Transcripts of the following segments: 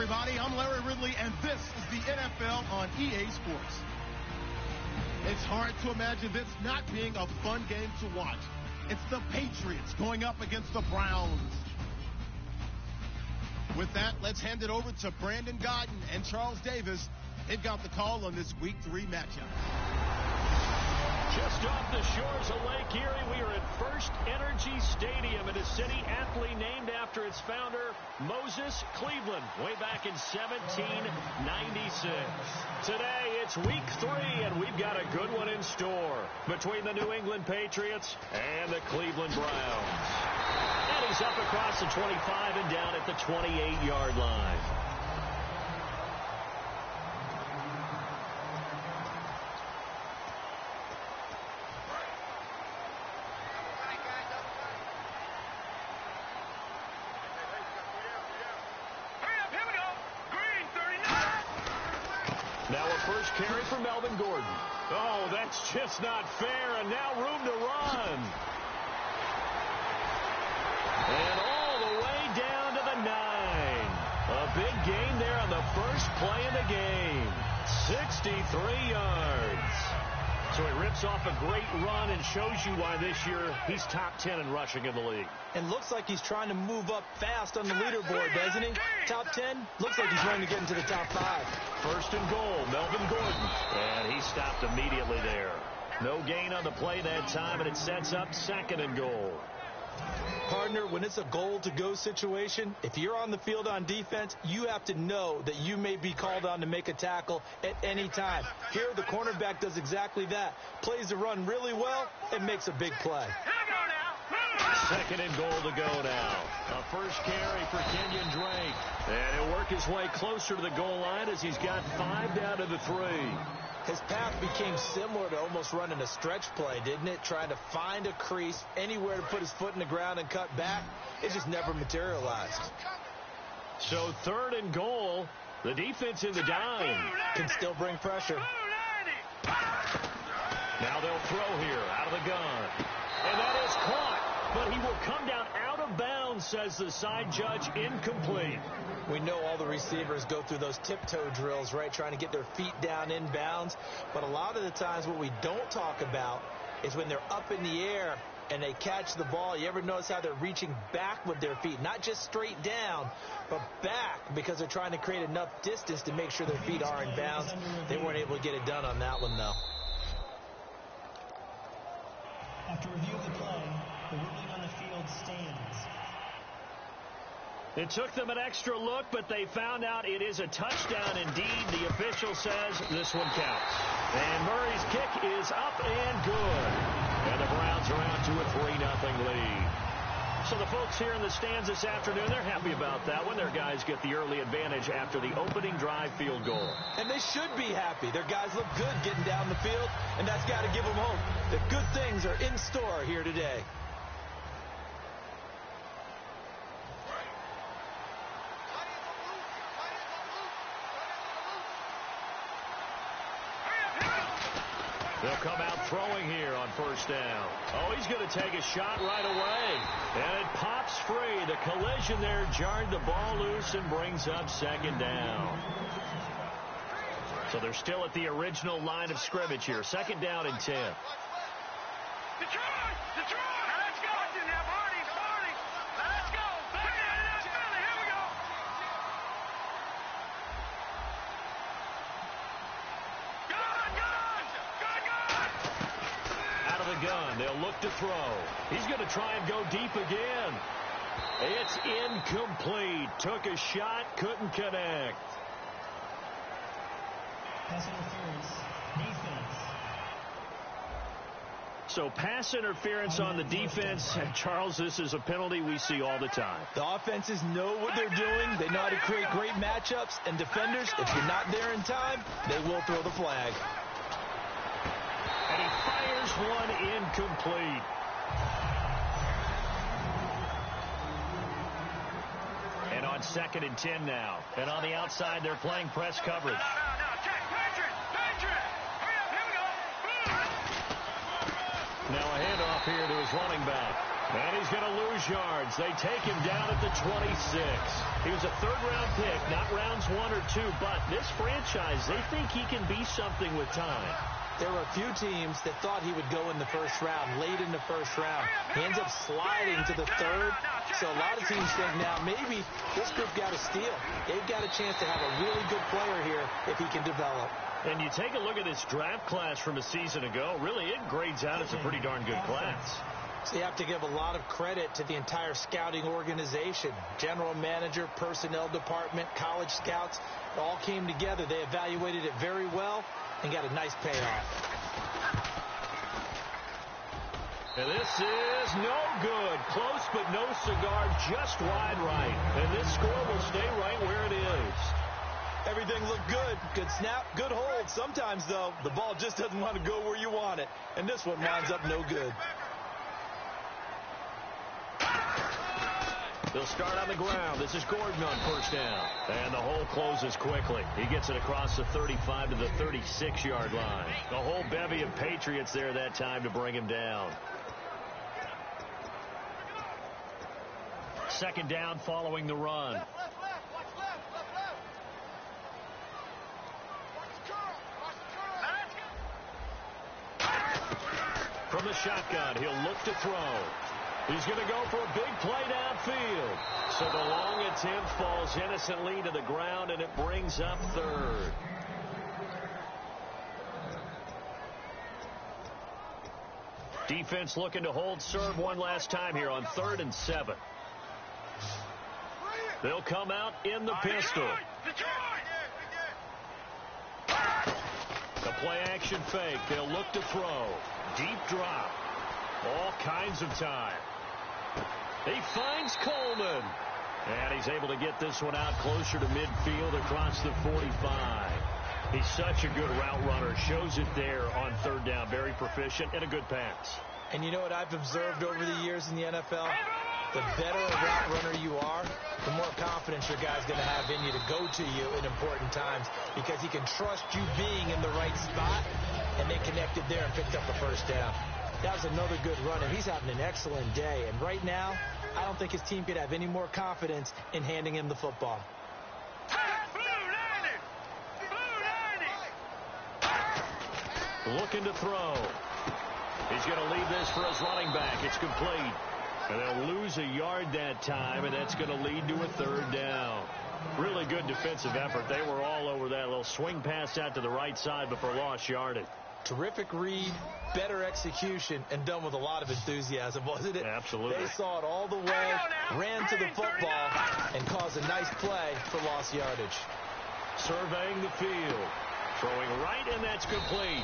everybody. I'm Larry Ridley, and this is the NFL on EA Sports. It's hard to imagine this not being a fun game to watch. It's the Patriots going up against the Browns. With that, let's hand it over to Brandon Godden and Charles Davis. They've got the call on this Week 3 matchup. Just off the shores of Lake Erie, we are at First Energy Stadium in a city aptly named after its founder, Moses Cleveland, way back in 1796. Today, it's Week 3, and we've got a good one in store between the New England Patriots and the Cleveland Browns. And he's up across the 25 and down at the 28-yard line. Now a first carry for Melvin Gordon. Oh, that's just not fair, and now room to run. And all the way down to the 9. A big gain there on the first play of the game. 63 yards. So he rips off a great run and shows you why this year he's top 10 in rushing in the league. And looks like he's trying to move up fast on the leaderboard, doesn't he? Top 10? Looks like he's trying to get into the top 5. First and goal, Melvin Gordon. And he stopped immediately there. No gain on the play that time, and it sets up second and goal. Partner, when it's a goal-to-go situation, if you're on the field on defense, you have to know that you may be called on to make a tackle at any time. Here, the cornerback does exactly that. Plays the run really well and makes a big play. Second and goal to go now. A first carry for Kenyon Drake. And he'll work his way closer to the goal line as he's got 5 down to the 3. His path became similar to almost running a stretch play, didn't it? Trying to find a crease, anywhere to put his foot in the ground and cut back. It just never materialized. So third and goal, the defense in the dime. Can still bring pressure. Now they'll throw here out of the gun. And that is caught. But he will come down out of bounds, says the side judge, incomplete. We know all the receivers go through those tiptoe drills, right, trying to get their feet down in bounds. But a lot of the times what we don't talk about is when they're up in the air and they catch the ball. You ever notice how they're reaching back with their feet? Not just straight down, but back, because they're trying to create enough distance to make sure their feet are in bounds. They weren't able to get it done on that one, though. After review of the play, the ruling on the field stands. It took them an extra look, but they found out it is a touchdown indeed. The official says this one counts. And Murray's kick is up and good. And the Browns are out to a 3-0 lead. So the folks here in the stands this afternoon, they're happy about that one. Their guys get the early advantage after the opening drive field goal. And they should be happy. Their guys look good getting down the field, and that's got to give them hope that good things are in store here today. They'll come out throwing here on first down. Oh, he's going to take a shot right away. And it pops free. The collision there jarred the ball loose and brings up second down. So they're still at the original line of scrimmage here. Second down and 10. Detroit! Detroit! Now let's go! Now, Marty! Now let's go! Back down in Philly! Here we go! Out of the gun. They'll look to throw. He's going to try and go deep again. It's incomplete. Took a shot, couldn't connect. Pass interference. Defense. So pass interference on the defense. And Charles, this is a penalty we see all the time. The offenses know what they're doing. They know how to create great matchups. And defenders, if you're not there in time, they will throw the flag. And he fires one incomplete. And on second and 10 now. And on the outside, they're playing press coverage. Now a handoff here to his running back. And he's going to lose yards. They take him down at the 26. He was a third-round pick, not rounds 1 or 2, but this franchise, they think he can be something with time. There were a few teams that thought he would go in the first round, late in the first round. He ends up sliding to the third. So a lot of teams think now maybe this group got a steal. They've got a chance to have a really good player here if he can develop. And you take a look at this draft class from a season ago, really it grades out as a pretty darn good class. So you have to give a lot of credit to the entire scouting organization. General manager, personnel department, college scouts, it all came together. They evaluated it very well and got a nice payoff. And this is no good. Close but no cigar, just wide right. And this score will stay right where it is. Everything looked good. Good snap, good hold. Sometimes, though, the ball just doesn't want to go where you want it. And this one winds up no good. They'll start on the ground. This is Gordon on first down. And the hole closes quickly. He gets it across the 35 to the 36-yard line. The whole bevy of Patriots there that time to bring him down. Second down following the run. From the shotgun, he'll look to throw. He's going to go for a big play downfield. So the long attempt falls innocently to the ground, and it brings up third. Defense looking to hold serve one last time here on 3rd and 7. They'll come out in the pistol. The play action fake. They'll look to throw. Deep drop. All kinds of time. He finds Coleman. And he's able to get this one out closer to midfield across the 45. He's such a good route runner. Shows it there on 3rd down. Very proficient and a good pass. And you know what I've observed over the years in the NFL? The better a route runner you are, the more confidence your guy's going to have in you to go to you in important times, because he can trust you being in the right spot, and they connected there and picked up a first down. That was another good run, and he's having an excellent day. And right now, I don't think his team could have any more confidence in handing him the football. Looking to throw. He's going to leave this for his running back. It's complete. And they'll lose a yard that time, and that's going to lead to a 3rd down. Really good defensive effort. They were all over that little swing pass out to the right side, but for lost yardage. Terrific read, better execution, and done with a lot of enthusiasm, wasn't it? Absolutely. They saw it all the way, ran to the football, and caused a nice play for lost yardage. Surveying the field. Throwing right, and that's complete.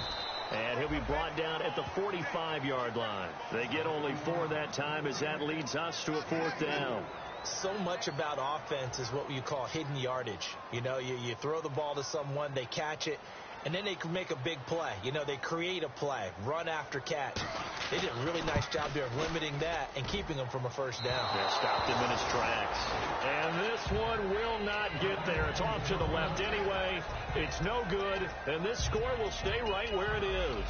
And he'll be brought down at the 45-yard line. They get only 4 that time, as that leads us to a 4th down. So much about offense is what you call hidden yardage. You know, you throw the ball to someone, they catch it, and then they can make a big play. You know, they create a play, run after catch. They did a really nice job there of limiting that and keeping him from a first down. Yeah, stopped him in his tracks. And this one will not get there. It's off to the left anyway. It's no good, and this score will stay right where it is.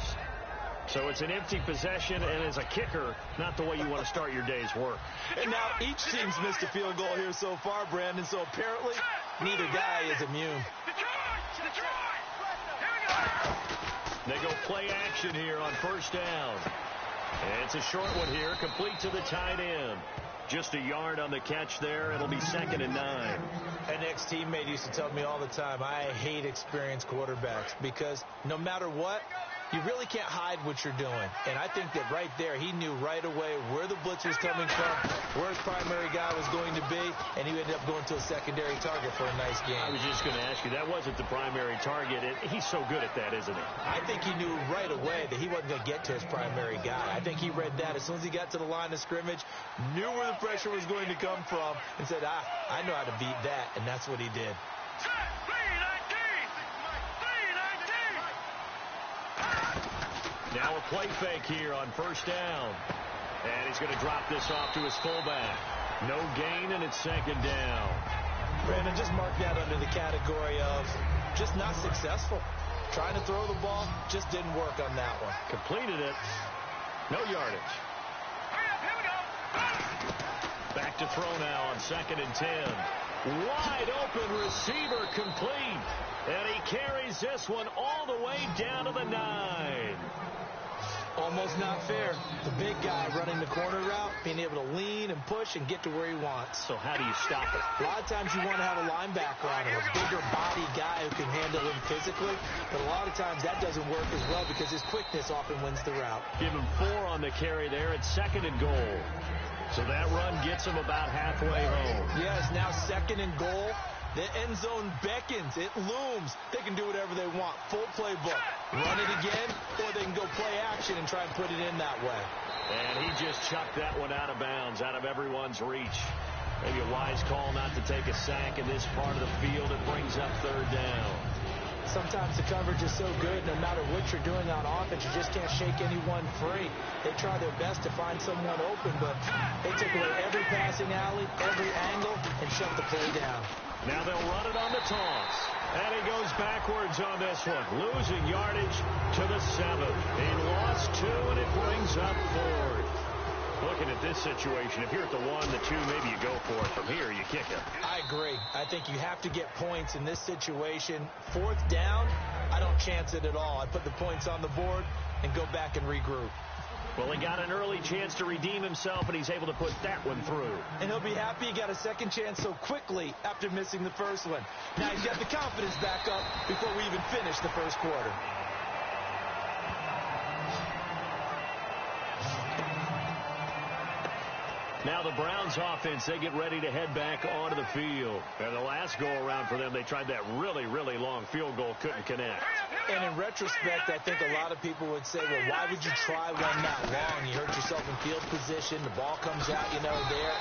So it's an empty possession, and as a kicker, not the way you want to start your day's work. And now each team's missed a field goal here so far, Brandon, so apparently neither guy is immune. They go play action here on first down. And it's a short one here, complete to the tight end. Just a yard on the catch there. It'll be 2nd and 9. An ex-teammate used to tell me all the time, I hate experienced quarterbacks, because no matter what, you really can't hide what you're doing. And I think that right there, he knew right away where the blitz was coming from, where his primary guy was going to be, and he ended up going to a secondary target for a nice game. I was just going to ask you, that wasn't the primary target. He's so good at that, isn't he? I think he knew right away that he wasn't going to get to his primary guy. I think he read that as soon as he got to the line of scrimmage, knew where the pressure was going to come from, and said, I know how to beat that, and that's what he did. Now a play fake here on first down. And he's going to drop this off to his fullback. No gain, and it's 2nd down. Brandon, just mark that under the category of just not successful. Trying to throw the ball, just didn't work on that one. Completed it. No yardage. back to throw now on 2nd and 10. Wide open receiver complete. And he carries this one all the way down to the 9. Almost not fair. The big guy running the corner route, being able to lean and push and get to where he wants. So how do you stop it? A lot of times you want to have a linebacker on him, a bigger body guy who can handle him physically. But a lot of times that doesn't work as well because his quickness often wins the route. Give him 4 on the carry there at 2nd and goal. So that run gets him about halfway home. Yes, now 2nd and goal. The end zone beckons. It looms. They can do whatever they want. Full playbook. Run it again, or they can go play action and try and put it in that way. And he just chucked that one out of bounds, out of everyone's reach. Maybe a wise call not to take a sack in this part of the field. It brings up 3rd down. Sometimes the coverage is so good, no matter what you're doing on offense, you just can't shake anyone free. They try their best to find someone open, but they took away every passing alley, every angle, and shut the play down. Now they'll run it on the toss. And he goes backwards on this one, losing yardage to the 7. He lost 2, and it brings up 4th. Looking at this situation, if you're at the 1, the 2, maybe you go for it. From here, you kick it. I agree. I think you have to get points in this situation. 4th down, I don't chance it at all. I put the points on the board and go back and regroup. Well, he got an early chance to redeem himself, and he's able to put that one through. And he'll be happy he got a second chance so quickly after missing the first one. Now he's got the confidence back up before we even finish the first quarter. Now the Browns offense, they get ready to head back onto the field. And the last go-around for them, they tried that really, really long field goal, couldn't connect. And in retrospect, I think a lot of people would say, well, why would you try one that long? You hurt yourself in field position. The ball comes out, there.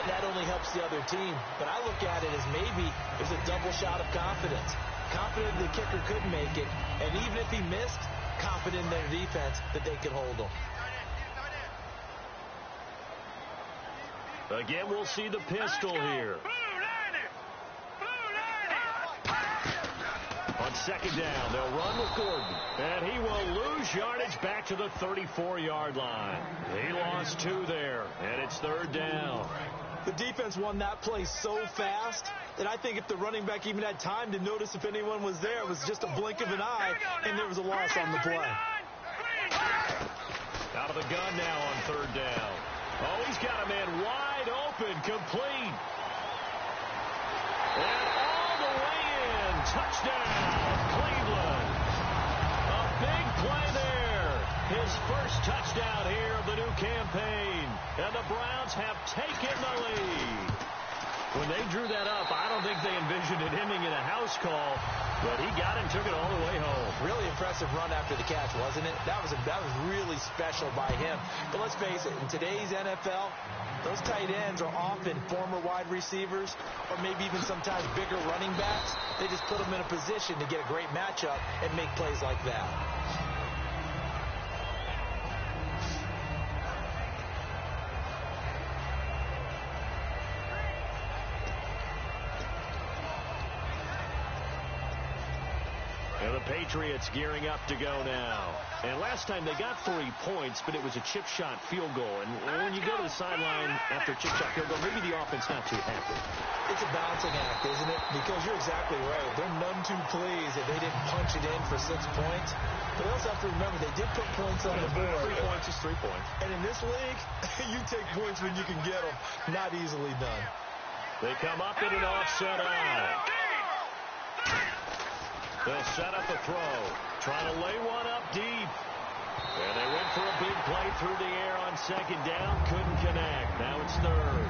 That only helps the other team. But I look at it as maybe it was a double shot of confidence. Confident the kicker could make it. And even if he missed, confident in their defense that they could hold him. Again, we'll see the pistol here. On 2nd down, they'll run with Gordon. And he will lose yardage back to the 34-yard line. He lost 2 there, and it's 3rd down. The defense won that play so fast that I think if the running back even had time to notice if anyone was there, it was just a blink of an eye, and there was a loss on the play. Out of the gun now on 3rd down. Oh, he's got a man wide open, complete. And all the way in. Touchdown, Cleveland. A big play there. His first touchdown here of the new campaign. And the Browns have taken the lead. When they drew that up, I don't think they envisioned it ending in a house call, but he got it and took it all the way home. Really impressive run after the catch, wasn't it? That was really special by him. But let's face it, in today's NFL, those tight ends are often former wide receivers or maybe even sometimes bigger running backs. They just put them in a position to get a great matchup and make plays like that. The Patriots gearing up to go now. And last time they got 3 points, but it was a chip shot field goal. And when you go to the sideline after a chip shot field goal, maybe the offense not too happy. It's a balancing act, isn't it? Because you're exactly right. They're none too pleased that they didn't punch it in for 6 points. But they also have to remember they did put points on the board. 3 points is 3 points. And in this league, you take points when you can get them. Not easily done. They come up in an offset eye. They'll set up a throw. Trying to lay one up deep. And they went for a big play through the air on 2nd down. Couldn't connect. Now it's 3rd.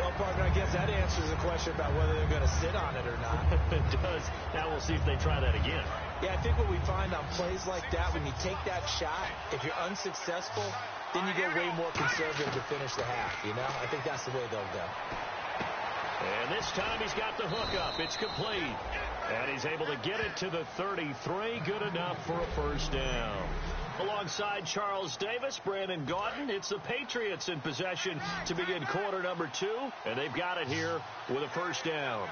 Well, partner, I guess that answers the question about whether they're going to sit on it or not. It does. Now we'll see if they try that again. Yeah, I think what we find on plays like that, when you take that shot, if you're unsuccessful, then you go way more conservative to finish the half, I think that's the way they'll go. And this time he's got the hook up. It's complete. And he's able to get it to the 33. Good enough for a first down. Alongside Charles Davis, Brandon Gaudin, it's the Patriots in possession to begin quarter number 2. And they've got it here with a first down.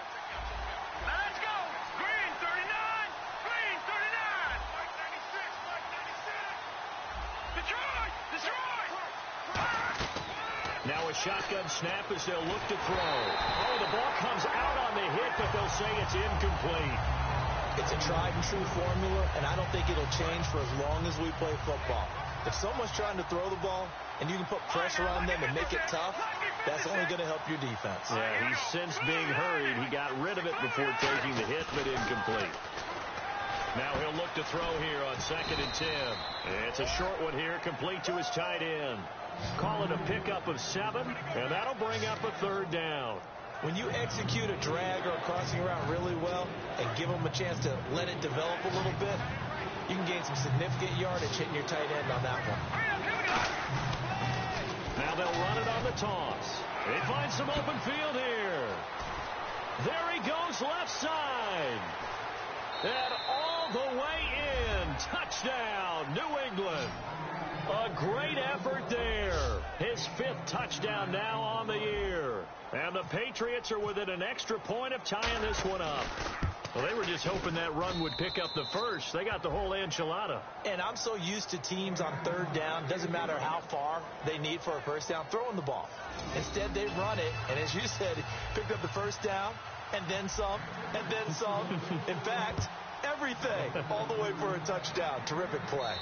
Now let's go. Green 39. Green 39. White 96. White 96. Detroit. Detroit. Now a shotgun snap as they'll look to throw. Oh, the ball comes out on the hit, but they'll say it's incomplete. It's a tried-and-true formula, and I don't think it'll change for as long as we play football. If someone's trying to throw the ball and you can put pressure on them and make it tough, that's only going to help your defense. Yeah, he's since being hurried. He got rid of it before taking the hit, but incomplete. Now he'll look to throw here on 2nd and 10. It's a short one here, complete to his tight end. Call it a pickup of 7, and that'll bring up a 3rd down. When you execute a drag or a crossing route really well and give them a chance to let it develop a little bit, you can gain some significant yardage hitting your tight end on that one. Now they'll run it on the toss. They find some open field here. There he goes left side. And all the way in. Touchdown, New England. A great effort there. His 5th touchdown now on the year. And the Patriots are within an extra point of tying this one up. Well, they were just hoping that run would pick up the first. They got the whole enchilada. And I'm so used to teams on 3rd down, doesn't matter how far they need for a first down, throwing the ball. Instead, they run it, and as you said, picked up the first down, and then some, and then some. In fact, everything, all the way for a touchdown. Terrific play.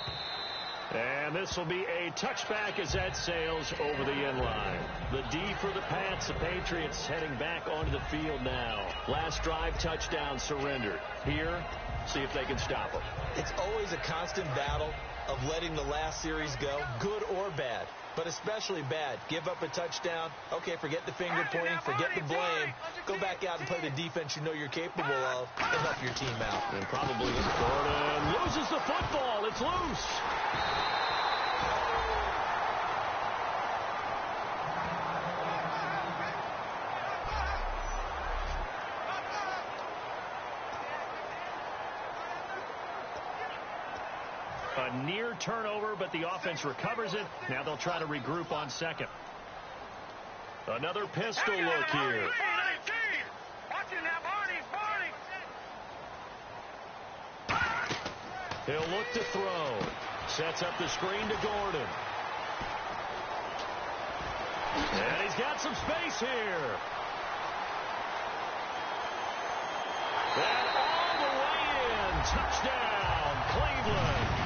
And this will be a touchback as that sails over the end line. The D for the Pats. The Patriots heading back onto the field now. Last drive touchdown surrendered. Here, see if they can stop them. It's always a constant battle of letting the last series go, good or bad, but especially bad. Give up a touchdown. Okay, forget the finger pointing, forget the blame. Go back out and play the defense you know you're capable of and help your team out. And probably Gordon loses the football. It's loose. A near turnover, but the offense recovers it. Now they'll try to regroup on 2nd. Another pistol look here. He'll look to throw. Sets up the screen to Gordon. And he's got some space here. And all the way in. Touchdown, Cleveland.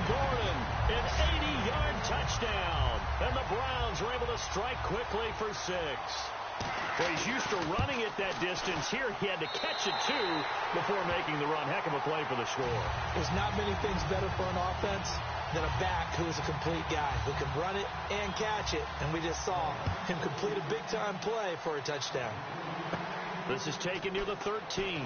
Gordon, an 80-yard touchdown. And the Browns were able to strike quickly for 6. Well, he's used to running it that distance. Here he had to catch it, too, before making the run. Heck of a play for the score. There's not many things better for an offense than a back who is a complete guy who can run it and catch it. And we just saw him complete a big-time play for a touchdown. This is taken near the 13.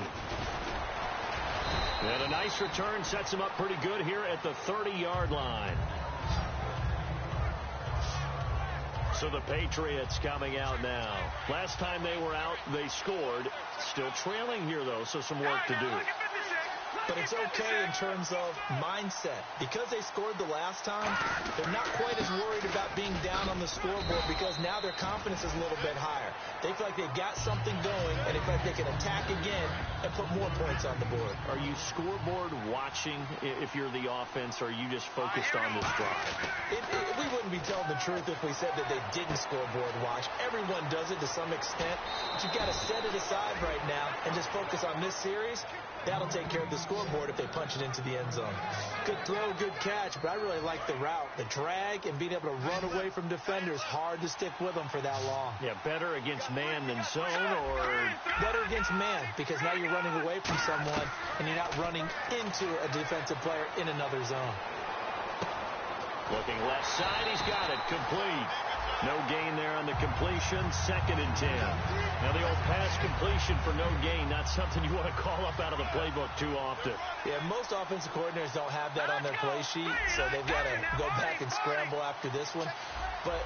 And a nice return sets him up pretty good here at the 30-yard line. So the Patriots coming out now. Last time they were out, they scored. Still trailing here, though, so some work to do. But it's okay in terms of mindset. Because they scored the last time, they're not quite as worried about being down on the scoreboard because now their confidence is a little bit higher. They feel like they've got something going, and they feel like they can attack again and put more points on the board. Are you scoreboard watching if you're the offense, or are you just focused on this drive? We wouldn't be telling the truth if we said that they didn't scoreboard watch. Everyone does it to some extent, but you've got to set it aside right now and just focus on this series. That'll take care of the scoreboard if they punch it into the end zone. Good throw, good catch, but I really like the route. The drag and being able to run away from defenders, hard to stick with them for that long. Yeah, better against man than zone, or? Better against man, because now you're running away from someone and you're not running into a defensive player in another zone. Looking left side, he's got it, complete. No gain there on the completion, 2nd and 10. Now the old pass completion for no gain, not something you want to call up out of the playbook too often. Yeah, most offensive coordinators don't have that on their play sheet, so they've got to go back and scramble after this one. But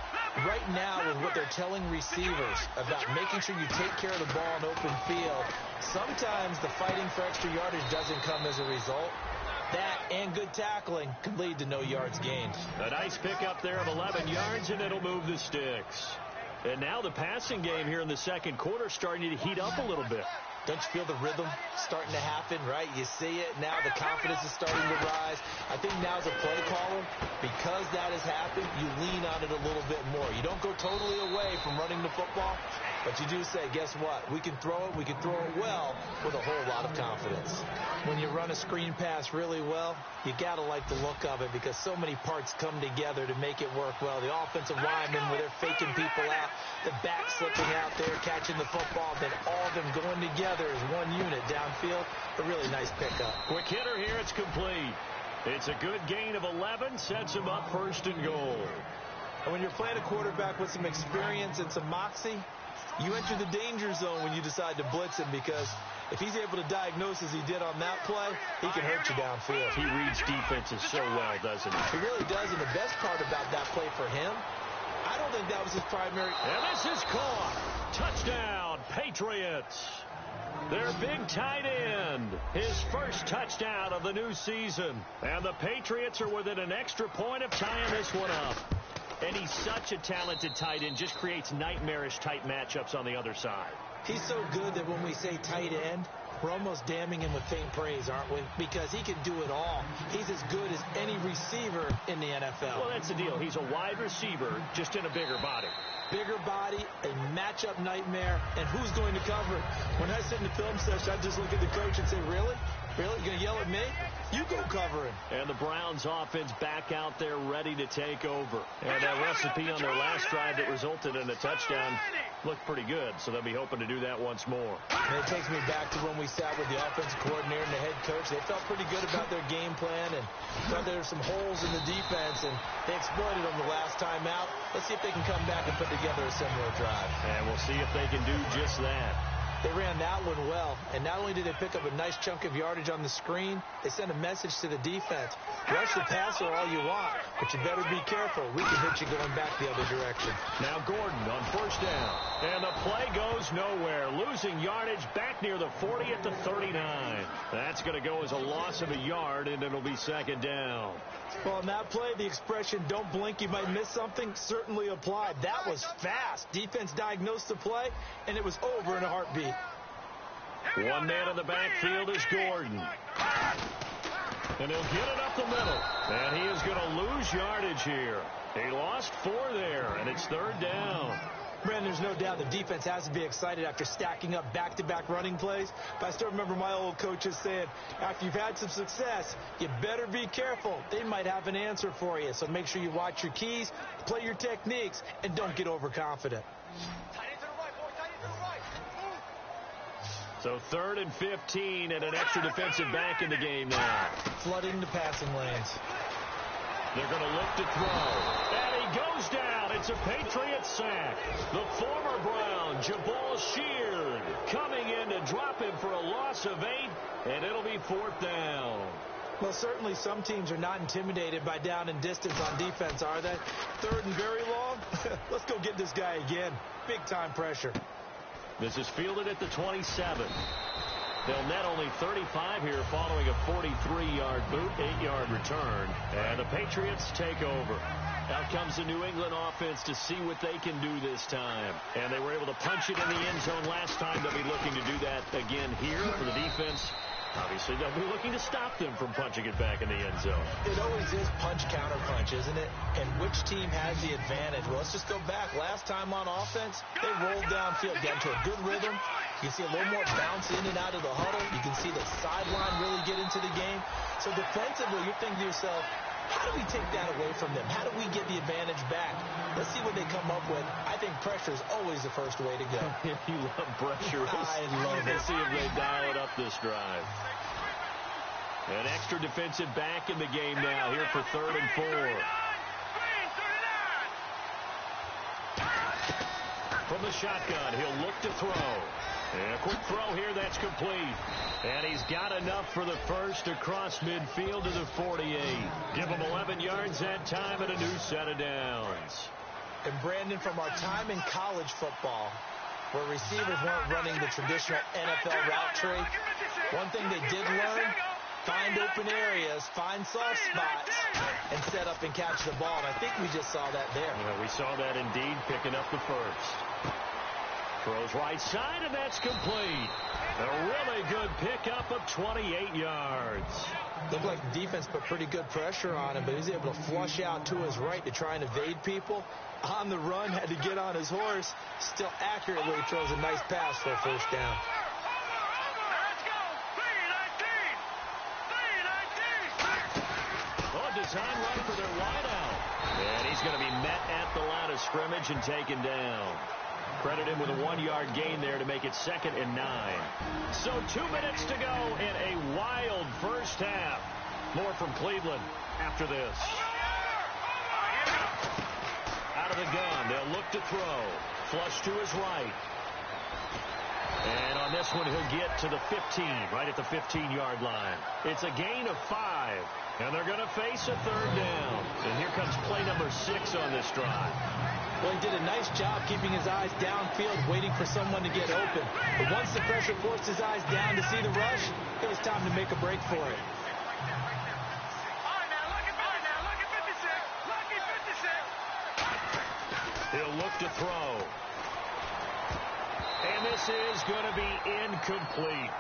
right now, with what they're telling receivers about making sure you take care of the ball in open field, sometimes the fighting for extra yardage doesn't come as a result. That and good tackling can lead to no yards gained. A nice pickup there of 11 yards, and it'll move the sticks. And now the passing game here in the second quarter starting to heat up a little bit. Don't you feel the rhythm starting to happen, right? You see it now. The confidence is starting to rise. I think now as a play caller, because that has happened, you lean on it a little bit more. You don't go totally away from running the football, but you do say, guess what? We can throw it. We can throw it well with a whole lot of confidence. When you run a screen pass really well, you got to like the look of it because so many parts come together to make it work well. The offensive linemen, where they're faking people out, the back slipping out there, catching the football, then all of them going together as one unit downfield. A really nice pickup. Quick hitter here. It's complete. It's a good gain of 11. Sets him up first and goal. And when you're playing a quarterback with some experience and some moxie, you enter the danger zone when you decide to blitz him because if he's able to diagnose as he did on that play, he can hurt you downfield. He reads defenses so well, doesn't he? He really does, and the best part about that play for him, I don't think that was his primary. And this is caught. Touchdown, Patriots. Their big tight end, his first touchdown of the new season. And the Patriots are within an extra point of tying this one up. And he's such a talented tight end, just creates nightmarish type matchups on the other side. He's so good that when we say tight end, we're almost damning him with faint praise, aren't we? Because he can do it all. He's as good as any receiver in the NFL. Well, that's the deal. He's a wide receiver, just in a bigger body. Bigger body, a matchup nightmare, and who's going to cover it? When I sit in the film session, I just look at the coach and say, really? Really? You going to yell at me? You go cover him. And the Browns offense back out there ready to take over. And that recipe on their last drive that resulted in a touchdown looked pretty good, so they'll be hoping to do that once more. And it takes me back to when we sat with the offensive coordinator and the head coach. They felt pretty good about their game plan and thought there were some holes in the defense, and they exploited them the last time out. Let's see if they can come back and put together a similar drive. And we'll see if they can do just that. They ran that one well, and not only did they pick up a nice chunk of yardage on the screen, they sent a message to the defense. Rush the passer all you want, but you better be careful. We can hit you going back the other direction. Now Gordon on first down. And the play goes nowhere. Losing yardage back near the 40 at the 39. That's going to go as a loss of a yard, and it'll be second down. Well, on that play, the expression, don't blink, you might miss something, certainly applied. That was fast. Defense diagnosed the play, and it was over in a heartbeat. One man in the backfield is Gordon. And he'll get it up the middle. And he is going to lose yardage here. He lost 4 there, and it's third down. Brandon, there's no doubt the defense has to be excited after stacking up back-to-back running plays. But I still remember my old coaches saying, after you've had some success, you better be careful. They might have an answer for you. So make sure you watch your keys, play your techniques, and don't get overconfident. So 3rd and 15 and an extra defensive back in the game now. Flooding the passing lanes. They're going to look to throw. And he goes down. It's a Patriot sack. The former Brown, Jabal Sheard, coming in to drop him for a loss of 8, and it'll be 4th down. Well, certainly some teams are not intimidated by down and distance on defense, are they? 3rd and very long? Let's go get this guy again. Big-time pressure. This is fielded at the 27. They'll net only 35 here following a 43-yard boot, 8-yard return. And the Patriots take over. Out comes the New England offense to see what they can do this time. And they were able to punch it in the end zone last time. They'll be looking to do that again here for the defense. Obviously, they'll be looking to stop them from punching it back in the end zone. It always is punch-counter-punch, isn't it? And which team has the advantage? Well, let's just go back. Last time on offense, they rolled downfield, got into a good rhythm. You can see a little more bounce in and out of the huddle. You can see the sideline really get into the game. So defensively, you're thinking to yourself, how do we take that away from them? How do we get the advantage back? Let's see what they come up with. I think pressure is always the first way to go. You love pressure. I love it. Let's see if they dial it up this drive. An extra defensive back in the game now here for 3rd and 4. From the shotgun, he'll look to throw. And a quick throw here, that's complete. And he's got enough for the first across midfield to the 48. Give him 11 yards that time and a new set of downs. And Brandon, from our time in college football, where receivers weren't running the traditional NFL route tree, one thing they did learn, find open areas, find soft spots, and set up and catch the ball. And I think we just saw that there. Yeah, we saw that indeed, picking up the first. Throws right side, and that's complete. A really good pickup of 28 yards. Looked like the defense put pretty good pressure on him, but he was able to flush out to his right to try and evade people. On the run, had to get on his horse. Still accurately throws a nice pass for a first down. Let's go. 3-19. Design run for their wideout. And he's going to be met at the line of scrimmage and taken down. Credit him with a 1-yard gain there to make it 2nd and 9. So 2 minutes to go in a wild first half. More from Cleveland after this. Out of the gun, they'll look to throw. Flush to his right. And on this one, he'll get to the 15, right at the 15-yard line. It's a gain of 5, and they're going to face a 3rd down. And here comes play number 6 on this drive. Well, he did a nice job keeping his eyes downfield, waiting for someone to get open. But once the pressure forced his eyes down to see the rush, it was time to make a break for it. He'll look to throw. And this is going to be incomplete.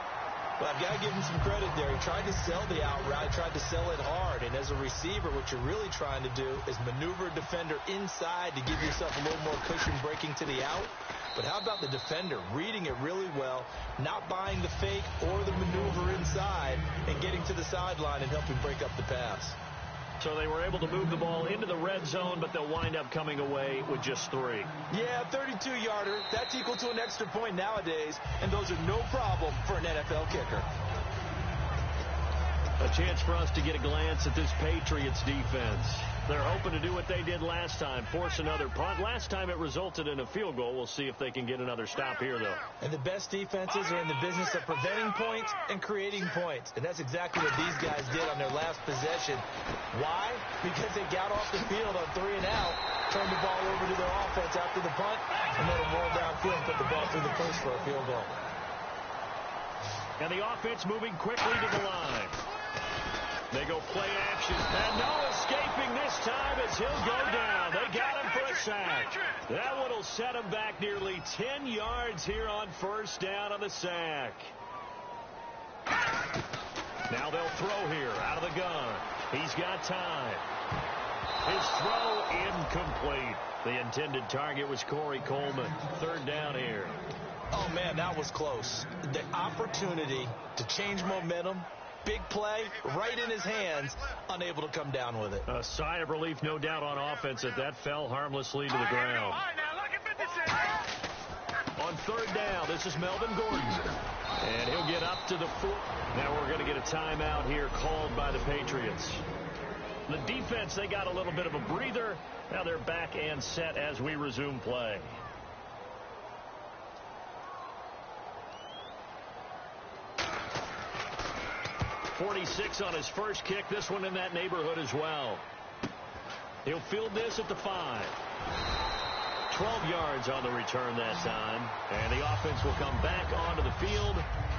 Well, I've got to give him some credit there. He tried to sell the out route, tried to sell it hard. And as a receiver, what you're really trying to do is maneuver a defender inside to give yourself a little more cushion breaking to the out. But how about the defender reading it really well, not buying the fake or the maneuver inside, and getting to the sideline and helping break up the pass? So they were able to move the ball into the red zone, but they'll wind up coming away with just 3. Yeah, 32-yarder. That's equal to an extra point nowadays, and those are no problem for an NFL kicker. A chance for us to get a glance at this Patriots defense. They're hoping to do what they did last time, force another punt. Last time it resulted in a field goal. We'll see if they can get another stop here, though. And the best defenses are in the business of preventing points and creating points. And that's exactly what these guys did on their last possession. Why? Because they got off the field on 3 and out, turned the ball over to their offense after the punt, and then it rolled downfield and put the ball through the post for a field goal. And the offense moving quickly to the line. They go play action. And no escaping this time as he'll go down. They got him for a sack. That one will set him back nearly 10 yards here on first down on the sack. Now they'll throw here out of the gun. He's got time. His throw incomplete. The intended target was Corey Coleman. 3rd down here. Oh, man, that was close. The opportunity to change momentum. Big play, right in his hands, unable to come down with it. A sigh of relief, no doubt, on offense that fell harmlessly to the ground. On 3rd down, this is Melvin Gordon. And he'll get up to the 4. Now we're going to get a timeout here called by the Patriots. The defense, they got a little bit of a breather. Now they're back and set as we resume play. .46 on his first kick. This one in that neighborhood as well. He'll field this at the 5. 12 yards on the return that time. And the offense will come back onto the field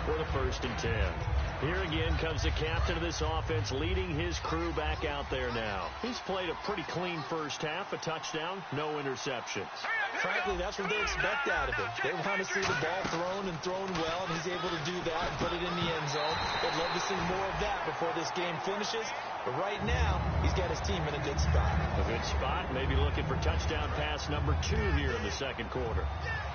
for the 1st and 10. Here again comes the captain of this offense leading his crew back out there now. He's played a pretty clean first half, a touchdown, no interceptions. Frankly, that's what they expect out of him. They want to see the ball thrown and thrown well, and he's able to do that and put it in the end zone. They'd love to see more of that before this game finishes. But right now, he's got his team in a good spot. A good spot, maybe looking for touchdown pass number 2 here in the 2nd quarter.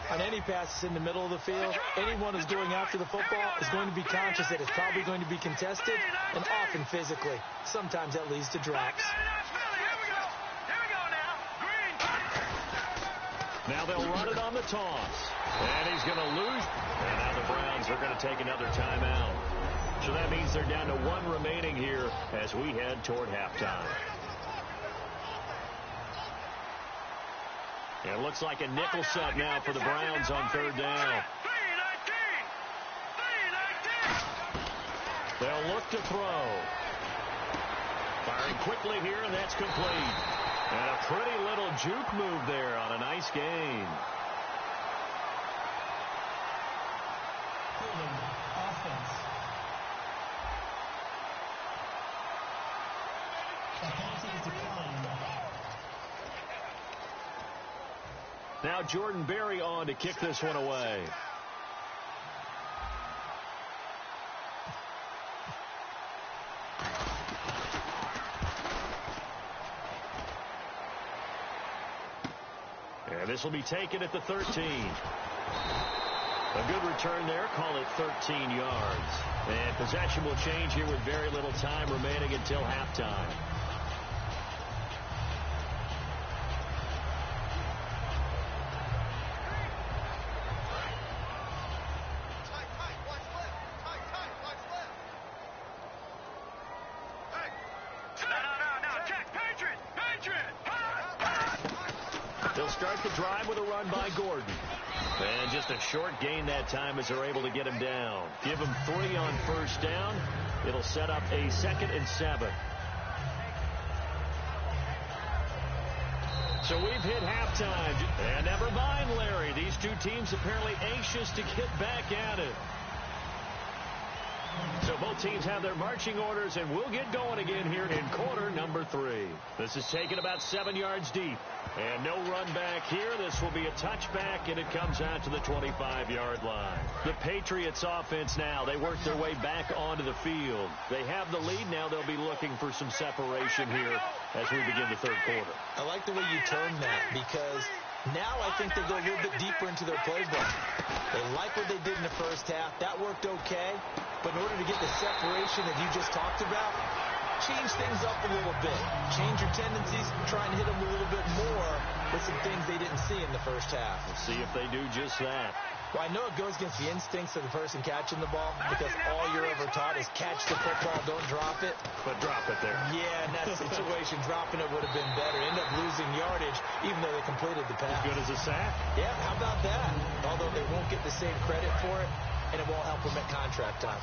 On any passes in the middle of the field, anyone who's going after the football is going to be conscious that it's probably going to be contested and often physically. Sometimes that leads to drops. Now they'll run it on the toss. And he's going to lose. And now the Browns are going to take another timeout. So that means they're down to 1 remaining here as we head toward halftime. It looks like a nickel set now for the Browns on 3rd down. They'll look to throw. Firing quickly here, and that's complete. And a pretty little juke move there on a nice gain. Offense. The penalty is declined. Now Jordan Berry on to kick this one away. And this will be taken at the 13. A good return there. Call it 13 yards. And possession will change here with very little time remaining until halftime. They'll start the drive with a run by Gordon. And just a short gain that time as they're able to get him down. Give him 3 on first down. It'll set up a 2nd and 7. So we've hit halftime. And never mind, Larry. These two teams apparently anxious to get back at it. So both teams have their marching orders, and we'll get going again here in quarter number 3. This is taken about 7 yards deep. And no run back here. This will be a touchback, and it comes out to the 25-yard line. The Patriots offense now, they work their way back onto the field. They have the lead now. They'll be looking for some separation here as we begin the third quarter. I like the way you term that, because now I think they go a little bit deeper into their playbook. They like what they did in the first half. That worked okay. But in order to get the separation that you just talked about, change things up a little bit. Change your tendencies. Try and hit them a little bit more with some things they didn't see in the first half. We'll see if they do just that. Well, I know it goes against the instincts of the person catching the ball, because all you're ever taught is catch the football, don't drop it. But drop it there. Yeah, in that situation, dropping it would have been better. End up losing yardage, even though they completed the pass. As good as a sack? Yeah, how about that? Although they won't get the same credit for it, and it won't help them at contract time.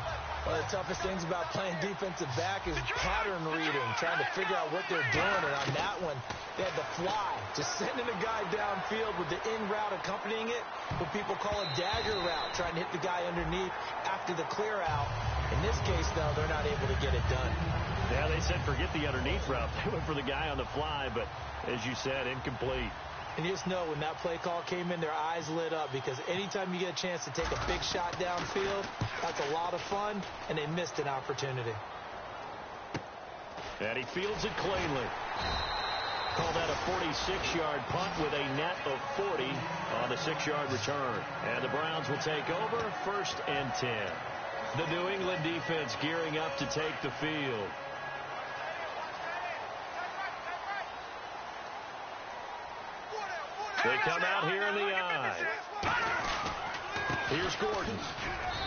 One of the toughest things about playing defensive back is pattern reading, trying to figure out what they're doing. And on that one, they had the fly, just sending a guy downfield with the in route accompanying it, what people call a dagger route, trying to hit the guy underneath after the clear out. In this case, though, they're not able to get it done. Yeah, they said forget the underneath route. They went for the guy on the fly, but as you said, incomplete. And you just know when that play call came in, their eyes lit up, because anytime you get a chance to take a big shot downfield, that's a lot of fun, and they missed an opportunity. And he fields it cleanly. Call that a 46-yard punt with a net of 40 on the 6-yard return. And the Browns will take over 1st and 10. The New England defense gearing up to take the field. They come out here in the eye. Here's Gordon.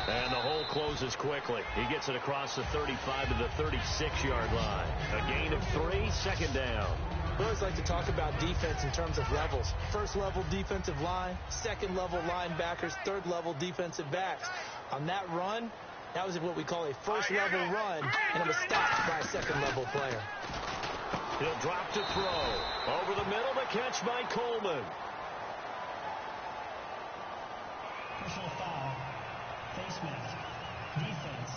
And the hole closes quickly. He gets it across the 35 to the 36-yard line. A gain of 3, 2nd down. We always like to talk about defense in terms of levels. 1st level defensive line, 2nd level linebackers, 3rd level defensive backs. On that run, that was what we call a 1st level run, and it was stopped by a 2nd level player. He'll drop to throw. Over the middle, the catch by Coleman. Personal foul. Face mask. Defense.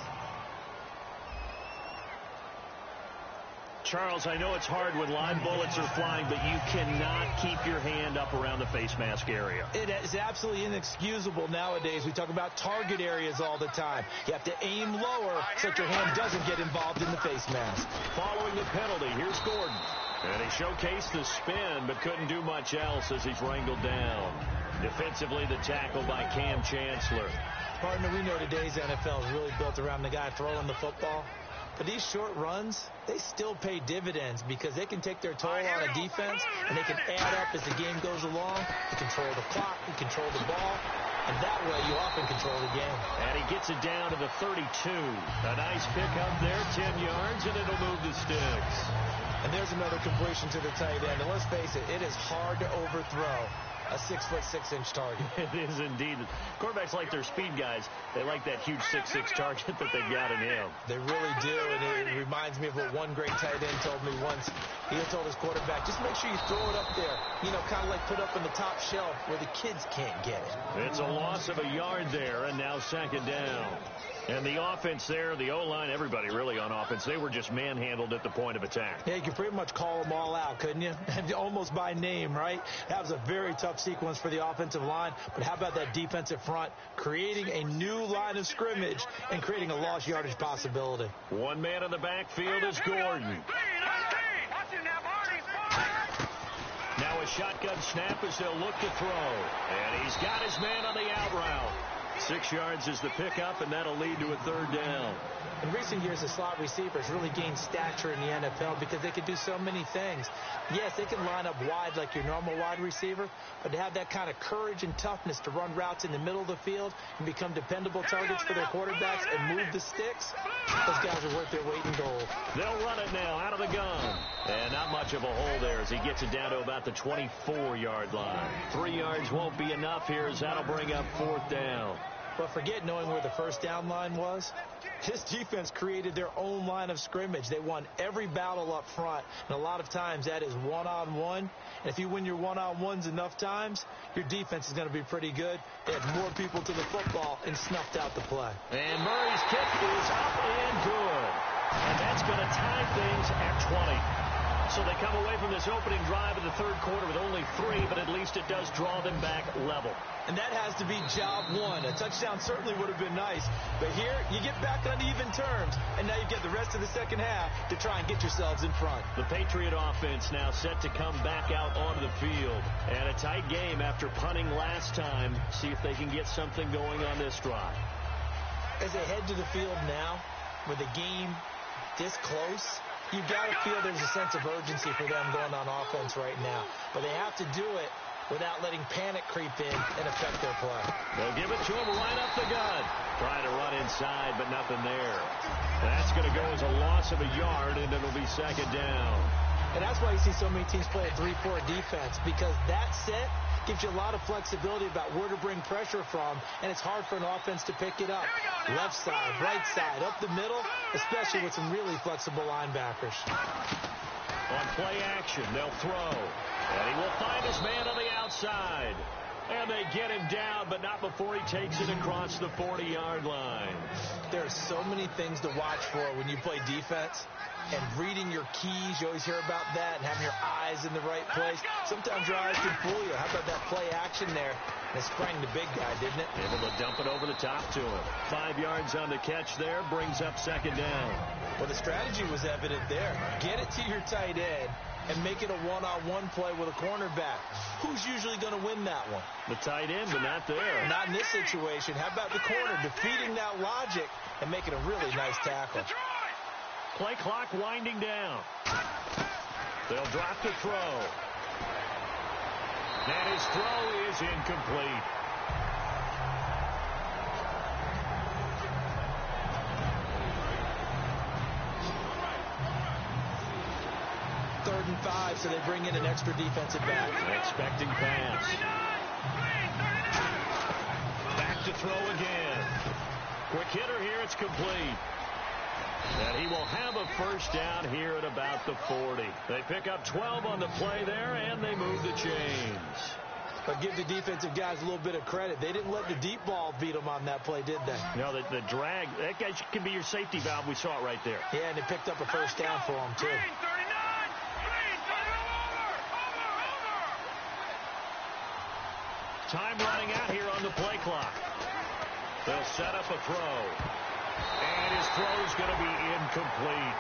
Charles, I know it's hard when live bullets are flying, but you cannot keep your hand up around the face mask area. It is absolutely inexcusable nowadays. We talk about target areas all the time. You have to aim lower so that your hand doesn't get involved in the face mask. Following the penalty, here's Gordon. And he showcased the spin, but couldn't do much else as he's wrangled down. Defensively, the tackle by Cam Chancellor. Partner, we know today's NFL is really built around the guy throwing the football. But these short runs, they still pay dividends, because they can take their toll on a defense, and they can add up as the game goes along. You control the clock, you control the ball, and that way you often control the game. And he gets it down to the 32. A nice pickup there, 10 yards, and it'll move the sticks. And there's another completion to the tight end. And let's face it, it is hard to overthrow a 6'6" target. It is indeed. Quarterbacks like their speed guys. They like that huge 6'6" target that they've got in him. They really do, and it reminds me of what one great tight end told me once. He had told his quarterback, just make sure you throw it up there. You know, kind of like put up in the top shelf where the kids can't get it. It's a loss of a yard there, and now 2nd down. And the offense there, the O-line, everybody really on offense, they were just manhandled at the point of attack. Yeah, you could pretty much call them all out, couldn't you? Almost by name, right? That was a very tough sequence for the offensive line. But how about that defensive front creating a new line of scrimmage and creating a lost yardage possibility? One man in the backfield is Gordon. Now a shotgun snap as they'll look to throw. And he's got his man on the out route. 6 yards is the pickup, and that'll lead to a 3rd down. In recent years, the slot receivers really gained stature in the NFL because they can do so many things. Yes, they can line up wide like your normal wide receiver, but to have that kind of courage and toughness to run routes in the middle of the field and become dependable targets for their quarterbacks and move the sticks, those guys are worth their weight in gold. They'll run it now out of the gun. And not much of a hole there as he gets it down to about the 24-yard line. 3 yards won't be enough here as that'll bring up 4th down. But forget knowing where the first down line was. This defense created their own line of scrimmage. They won every battle up front, and a lot of times that is one-on-one. And if you win your one-on-ones enough times, your defense is going to be pretty good. They had more people to the football and snuffed out the play. And Murray's kick is up and good. And that's going to tie things at 20. So they come away from this opening drive in the 3rd quarter with only 3, but at least it does draw them back level. And that has to be job 1. A touchdown certainly would have been nice, but here you get back on even terms, and now you get the rest of the second half to try and get yourselves in front. The Patriot offense now set to come back out onto the field. And a tight game after punting last time. See if they can get something going on this drive. As they head to the field now, with the game this close, you've got to feel there's a sense of urgency for them going on offense right now. But they have to do it without letting panic creep in and affect their play. They'll give it to him right up the gut. Trying to run inside, but nothing there. That's going to go as a loss of a yard, and it'll be 2nd down. And that's why you see so many teams play a 3-4 defense, because that set gives you a lot of flexibility about where to bring pressure from, and it's hard for an offense to pick it up. Left side, right side, up the middle, especially with some really flexible linebackers. On play action, they'll throw. And he will find his man on the outside. And they get him down, but not before he takes it across the 40-yard line. There are so many things to watch for when you play defense. And reading your keys, you always hear about that, and having your eyes in the right place. Sometimes your eyes can fool you. How about that play action there? And it sprang the big guy, didn't it? Able to dump it over the top to him. 5 yards on the catch there, brings up 2nd down. Well, the strategy was evident there. Get it to your tight end and make it a one-on-one play with a cornerback. Who's usually going to win that one? The tight end, but not there. Not in this situation. How about the corner defeating that logic and making a really nice tackle? Play clock winding down. They'll drop to throw. And his throw is incomplete. Third and 5, so they bring in an extra defensive back. Expecting pass. Back to throw again. Quick hitter here, it's complete. And he will have a 1st down here at about the 40. They pick up 12 on the play there, and they move the chains. But give the defensive guys a little bit of credit. They didn't let the deep ball beat them on that play, did they? No, the drag, that guy can be your safety valve. We saw it right there. Yeah, and they picked up a 1st down for him, too. Time running out here on the play clock. They'll set up a throw. And his throw is going to be incomplete.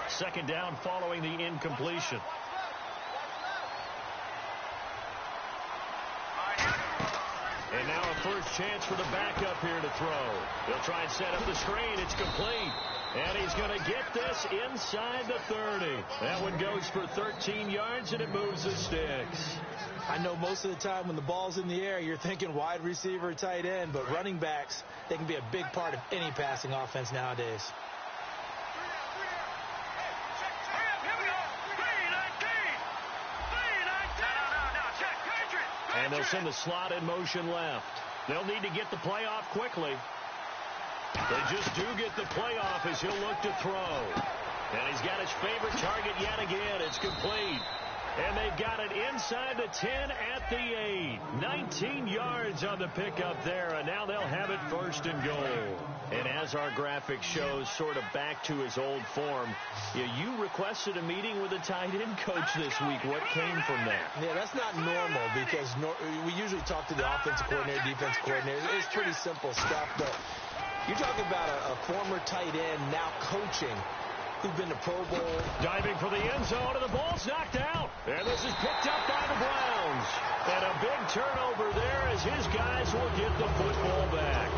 Second down following the incompletion. And now a first chance for the backup here to throw. They'll try and set up the screen. It's complete. And he's going to get this inside the 30. That one goes for 13 yards, and it moves the sticks. I know most of the time when the ball's in the air, you're thinking wide receiver, tight end, but running backs, they can be a big part of any passing offense nowadays. And they'll send the slot in motion left. They'll need to get the play off quickly. They just do get the play off as he'll look to throw. And he's got his favorite target yet again. It's complete. And they've got it inside the 10 at the 8. 19 yards on the pickup there, and now they'll have it 1st and goal. And as our graphic shows, sort of back to his old form, you requested a meeting with the tight end coach this week. What came from that? Yeah, that's not normal because we usually talk to the offensive coordinator, defensive coordinator. It's pretty simple stuff, but You're talking about a former tight end now coaching who's been to Pro Bowl. Diving for the end zone, and the ball's knocked out. And this is picked up by the Browns. And a big turnover there as his guys will get the football back.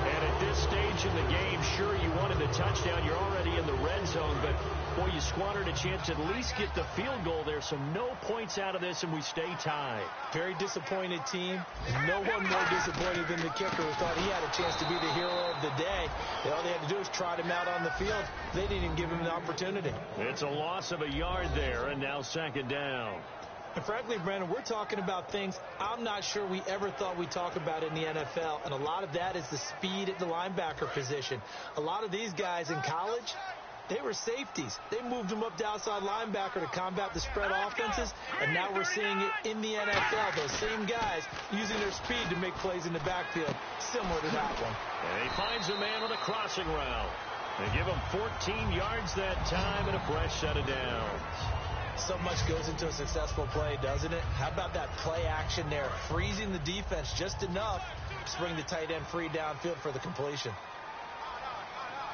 And at this stage in the game, sure, you wanted a touchdown. You're already in the red zone, but, boy, you squandered a chance to at least get the field goal there. So no points out of this, and we stay tied. Very disappointed team. No one more disappointed than the kicker who thought he had a chance to be the hero of the day. All they had to do was trot him out on the field. They didn't even give him the opportunity. It's a loss of a yard there, and now second down. And frankly, Brandon, we're talking about things I'm not sure we ever thought we'd talk about in the NFL, and a lot of that is the speed at the linebacker position. A lot of these guys in college, they were safeties. They moved them up to outside linebacker to combat the spread offenses, and now we're seeing it in the NFL. Those same guys using their speed to make plays in the backfield, similar to that one. And he finds a man on a crossing route. They give him 14 yards that time and a fresh set of downs. So much goes into a successful play, doesn't it? How about that play action there, freezing the defense just enough to bring the tight end free downfield for the completion.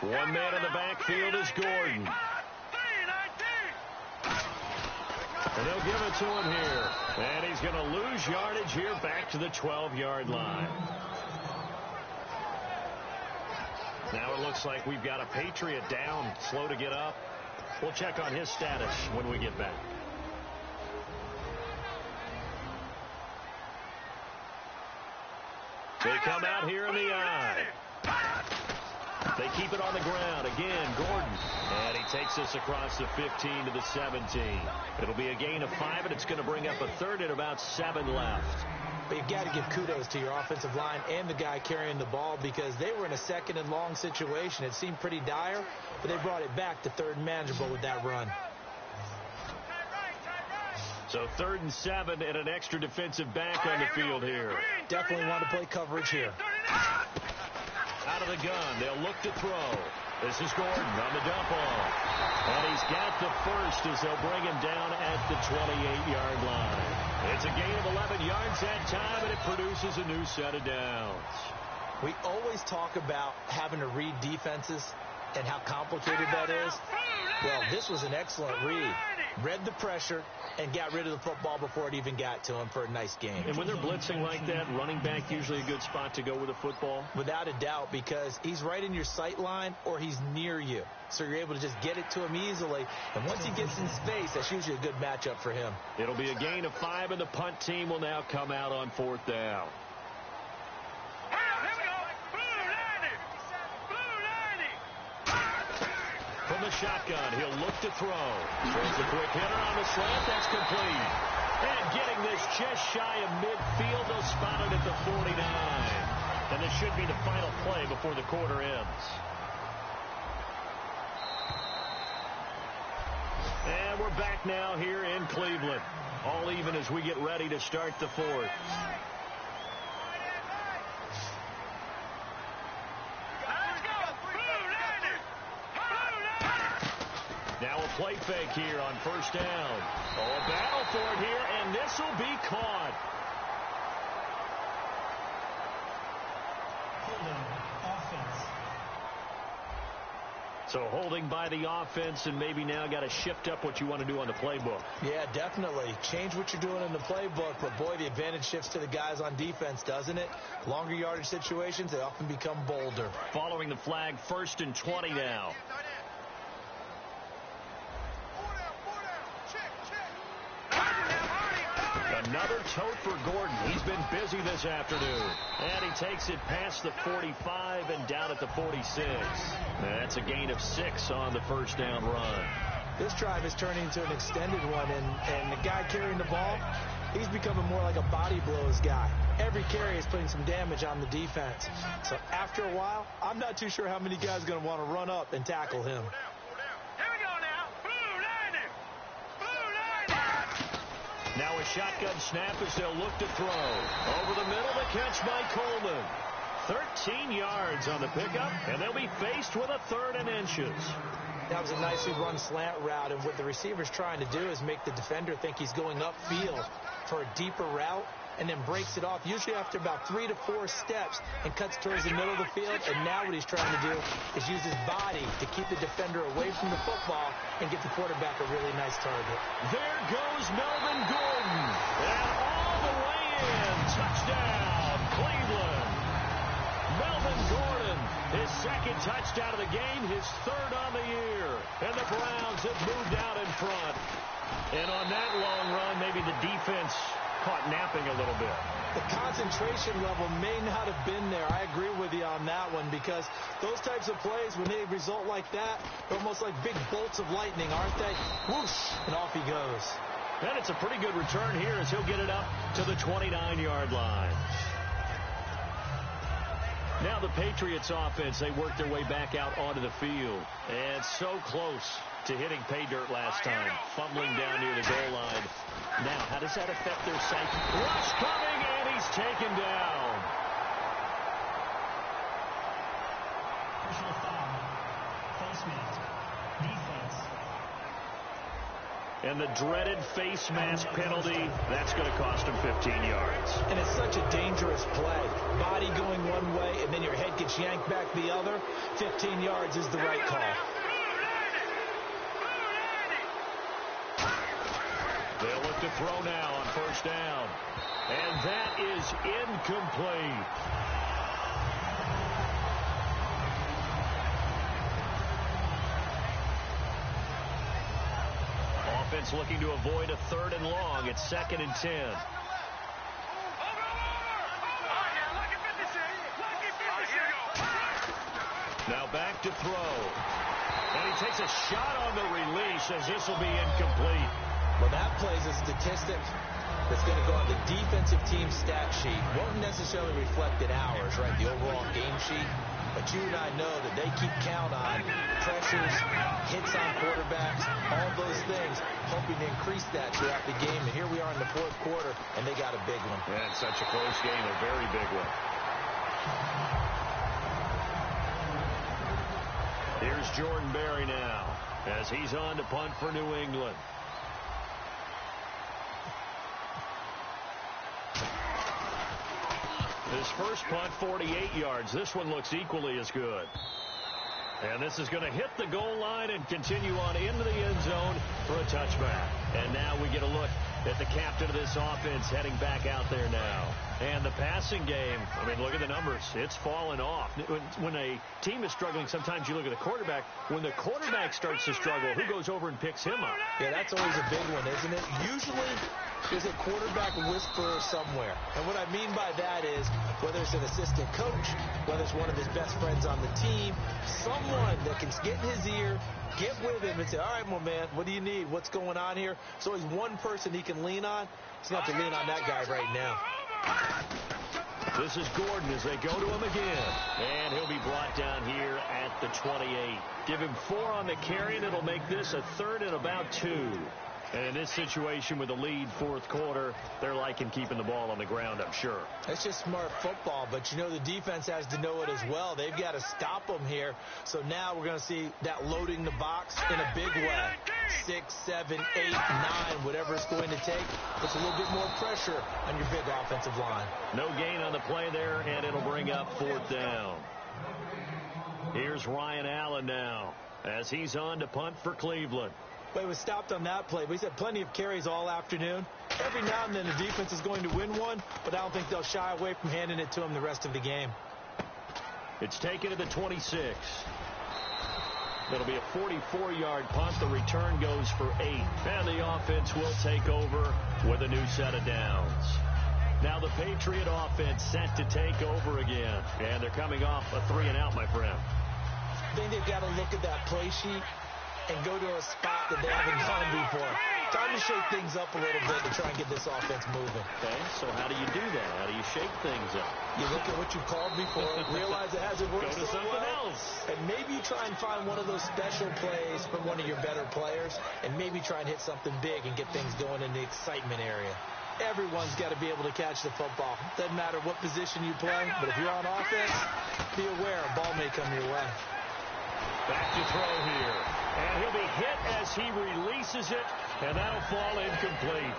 One man in the backfield is Gordon. And they'll give it to him here. And he's going to lose yardage here back to the 12-yard line. Now it looks like we've got a Patriot down, slow to get up. We'll check on his status when we get back. They come out here in the eye. They keep it on the ground. Again, Gordon. And he takes this across the 15 to the 17. It'll be a gain of 5, and it's going to bring up a third and about 7 left. But you've got to give kudos to your offensive line and the guy carrying the ball because they were in a second and long situation. It seemed pretty dire, but they brought it back to third and manageable with that run. So 3rd and 7 and an extra defensive back on the field here. Definitely want to play coverage here. Out of the gun. They'll look to throw. This is Gordon on the dump off. And he's got the first as they'll bring him down at the 28-yard line. It's a gain of 11 yards that time, and it produces a new set of downs. We always talk about having to read defenses and how complicated that is. Well, this was an excellent read. Read the pressure and got rid of the football before it even got to him for a nice game. And when they're blitzing like that, running back usually a good spot to go with a football? Without a doubt, because he's right in your sight line or he's near you. So you're able to just get it to him easily. And once he gets in space, that's usually a good matchup for him. It'll be a gain of 5, and the punt team will now come out on 4th down. From the shotgun, he'll look to throw. Throws a quick hitter on the slant. That's complete. And getting this just shy of midfield, they'll spot it at the 49. And this should be the final play before the quarter ends. And we're back now here in Cleveland. All even as we get ready to start the 4th. Now a play fake here on 1st down. Oh, a battle for it here, and this will be caught. So holding by the offense, and maybe now got to shift up what you want to do on the playbook. Yeah, definitely. Change what you're doing in the playbook, but boy, the advantage shifts to the guys on defense, doesn't it? Longer yardage situations, they often become bolder. Following the flag, 1st and 20 now. Another tote for Gordon. He's been busy this afternoon. And he takes it past the 45 and down at the 46. That's a gain of 6 on the 1st down run. This drive is turning into an extended one, and the guy carrying the ball, he's becoming more like a body blows guy. Every carry is putting some damage on the defense. So after a while, I'm not too sure how many guys are going to want to run up and tackle him. Now a shotgun snap as they'll look to throw. Over the middle, the catch by Coleman. 13 yards on the pickup, and they'll be faced with a 3rd and inches. That was a nicely run slant route, and what the receiver's trying to do is make the defender think he's going upfield for a deeper route, and then breaks it off, usually after about 3 to 4 steps, and cuts towards the middle of the field. And now what he's trying to do is use his body to keep the defender away from the football and get the quarterback a really nice target. There goes Melvin Gordon. And all the way in. Touchdown, Cleveland. Melvin Gordon, his second touchdown of the game, his third on the year. And the Browns have moved out in front. And on that long run, maybe the defense caught napping a little bit. The concentration level may not have been there. I agree with you on that one, because those types of plays, when they result like that, they're almost like big bolts of lightning, aren't they? Whoosh, and off he goes. And it's a pretty good return here as he'll get it up to the 29-yard line. Now the Patriots offense, they work their way back out onto the field. And so close to hitting pay dirt last time. Fumbling down near the goal line. Now, how does that affect their sight? Rush coming, and he's taken down. Personal foul. Face mask. Defense. And the dreaded face mask penalty, that's going to cost him 15 yards. And it's such a dangerous play. Body going one way, and then your head gets yanked back the other. 15 yards is the right call. They'll look to throw now on first down. And that is incomplete. Offense looking to avoid a 3rd and long. It's 2nd and 10. Now back to throw. And he takes a shot on the release as this will be incomplete. Well, that plays a statistic that's going to go on the defensive team stat sheet. Won't necessarily reflect in ours, right, the overall game sheet. But you and I know that they keep count on pressures, hits on quarterbacks, all those things, hoping to increase that throughout the game. And here we are in the 4th quarter, and they got a big one. Yeah, it's such a close game, a very big one. Here's Jordan Berry now as he's on to punt for New England. His first punt, 48 yards. This one looks equally as good. And this is going to hit the goal line and continue on into the end zone for a touchback. And now we get a look at the captain of this offense heading back out there now. And the passing game, I mean, look at the numbers. It's fallen off. When a team is struggling, sometimes you look at the quarterback. When the quarterback starts to struggle, who goes over and picks him up? Yeah, that's always a big one, isn't it? Usually there's a quarterback whisperer somewhere. And what I mean by that is whether it's an assistant coach, whether it's one of his best friends on the team, someone that can get in his ear, get with him and say, all right, my man, what do you need? What's going on here? So he's one person he can lean on. He's going to have to lean on that guy right now. This is Gordon as they go to him again. And he'll be brought down here at the 28. Give him 4 on the carry, and it'll make this a 3rd and about 2. And in this situation with the lead 4th quarter, they're liking keeping the ball on the ground, I'm sure. That's just smart football, but you know the defense has to know it as well. They've got to stop them here. So now we're going to see that loading the box in a big way. 6, 7, 8, 9, whatever it's going to take. Puts a little bit more pressure on your big offensive line. No gain on the play there, and it'll bring up 4th down. Here's Ryan Allen now as he's on to punt for Cleveland. Well, he was stopped on that play, but he's had plenty of carries all afternoon. Every now and then the defense is going to win one, but I don't think they'll shy away from handing it to him the rest of the game. It's taken to the 26. It'll be a 44-yard punt. The return goes for 8. And the offense will take over with a new set of downs. Now the Patriot offense set to take over again. And they're coming off a 3-and-out, my friend. I think they've got to look at that play sheet and go to a spot that they haven't gone before. Time to shake things up a little bit to try and get this offense moving. Okay, so how do you do that? How do you shake things up? You look at what you've called before, realize it hasn't worked so something well, else. And maybe you try and find one of those special plays from one of your better players, and maybe try and hit something big and get things going in the excitement area. Everyone's got to be able to catch the football. Doesn't matter what position you play, but if you're on offense, be aware a ball may come your way. Back to throw here. And he'll be hit as he releases it, and that'll fall incomplete.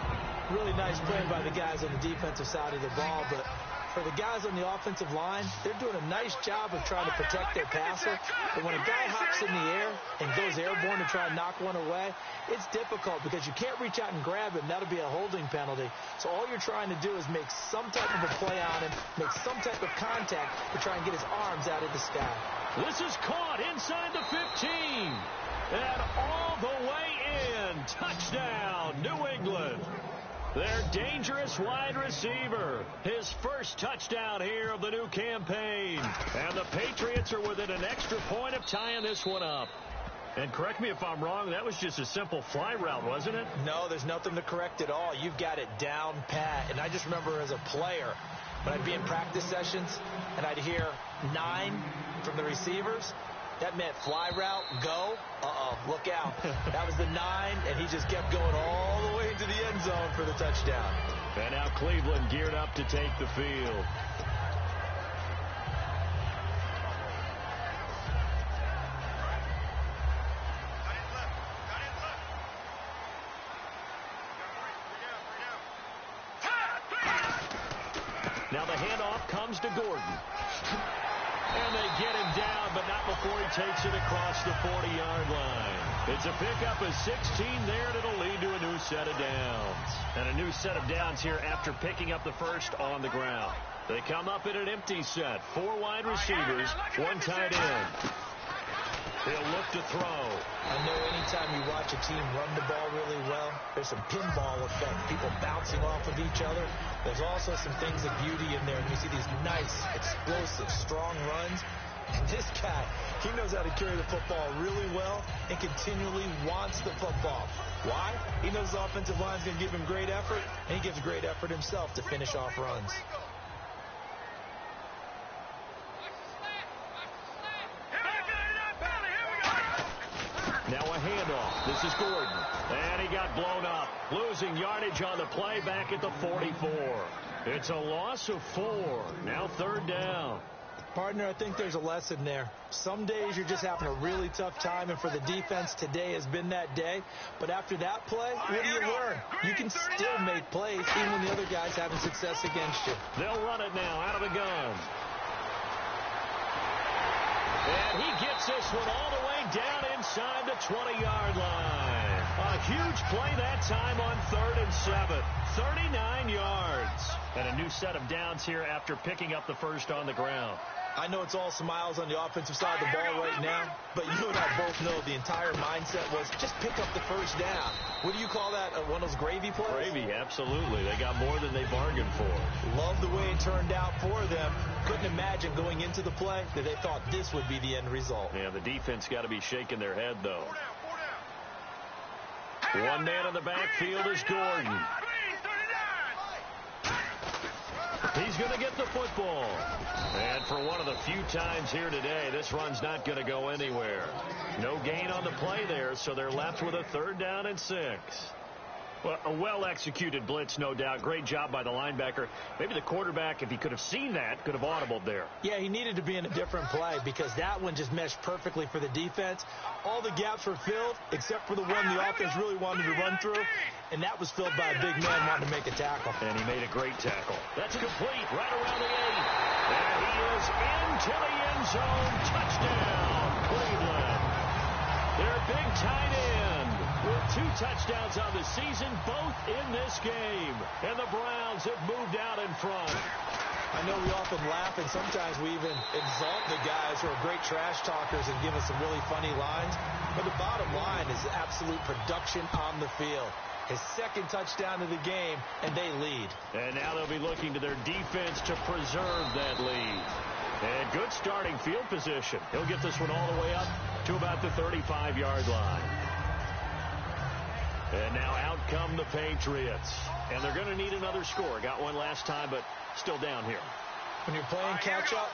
Really nice play by the guys on the defensive side of the ball, but for the guys on the offensive line, they're doing a nice job of trying to protect their passer. But when a guy hops in the air and goes airborne to try and knock one away, it's difficult because you can't reach out and grab him. That'll be a holding penalty. So all you're trying to do is make some type of a play on him, make some type of contact to try and get his arms out of the sky. This is caught inside the 15. And all the way in. Touchdown, New England. Their dangerous wide receiver. His first touchdown here of the new campaign. And the Patriots are within an extra point of tying this one up. And correct me if I'm wrong, that was just a simple fly route, wasn't it? No, there's nothing to correct at all. You've got it down pat. And I just remember as a player, when I'd be in practice sessions and I'd hear 9 from the receivers, that meant fly route, go, look out. That was the 9, and he just kept going all the way into the end zone for the touchdown. And now Cleveland geared up to take the field. Now the handoff comes to Gordon. And they get him down, but not before he takes it across the 40-yard line. It's a pickup of 16 there, and it'll lead to a new set of downs. And a new set of downs here after picking up the first on the ground. They come up in an empty set. 4 wide receivers, 1 tight end. He'll look to throw. I know anytime you watch a team run the ball really well, there's some pinball effect, people bouncing off of each other. There's also some things of beauty in there. And you see these nice, explosive, strong runs. And this guy, he knows how to carry the football really well and continually wants the football. Why? He knows the offensive line's going to give him great effort, and he gives great effort himself to finish off runs. Now a handoff. This is Gordon. And he got blown up. Losing yardage on the play back at the 44. It's a loss of 4. Now 3rd down. Partner, I think there's a lesson there. Some days you're just having a really tough time, and for the defense, today has been that day. But after that play, what do you learn? You can still make plays even when the other guy's having success against you. They'll run it now out of the gun. And he gets this one all the way down inside the 20-yard line. A huge play that time on 3rd and 7. 39 yards. And a new set of downs here after picking up the first on the ground. I know it's all smiles on the offensive side of the ball right now, but you and I both know the entire mindset was just pick up the first down. What do you call that? One of those gravy plays? Gravy, absolutely. They got more than they bargained for. Love the way it turned out for them. Couldn't imagine going into the play that they thought this would be the end result. Yeah, the defense got to be shaking their head, though. 1 man in the backfield is Gordon. He's going to get the football. And for one of the few times here today, this run's not going to go anywhere. No gain on the play there, so they're left with a 3rd down and 6. Well, a well-executed blitz, no doubt. Great job by the linebacker. Maybe the quarterback, if he could have seen that, could have audibled there. Yeah, he needed to be in a different play because that one just meshed perfectly for the defense. All the gaps were filled except for the one the offense really wanted to run through, and that was filled by a big man wanting to make a tackle. And he made a great tackle. That's complete right around the 8. And he is into the end zone. Touchdown, Cleveland. Their big tight end with 2 touchdowns on the season, both in this game. And the Browns have moved out in front. I know we often laugh, and sometimes we even exalt the guys who are great trash talkers and give us some really funny lines. But the bottom line is absolute production on the field. His 2nd touchdown of the game, and they lead. And now they'll be looking to their defense to preserve that lead. And good starting field position. He'll get this one all the way up to about the 35-yard line. And now out come the Patriots. And they're going to need another score. Got one last time, but still down here. When you're playing catch-up,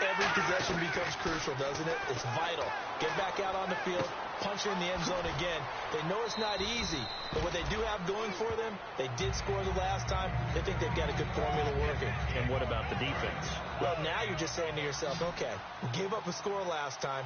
every possession becomes crucial, doesn't it? It's vital. Get back out on the field, punch it in the end zone again. They know it's not easy, but what they do have going for them. They did score the last time. They think they've got a good formula working. And what about the defense? Well, now you're just saying to yourself, okay, we gave up a score last time.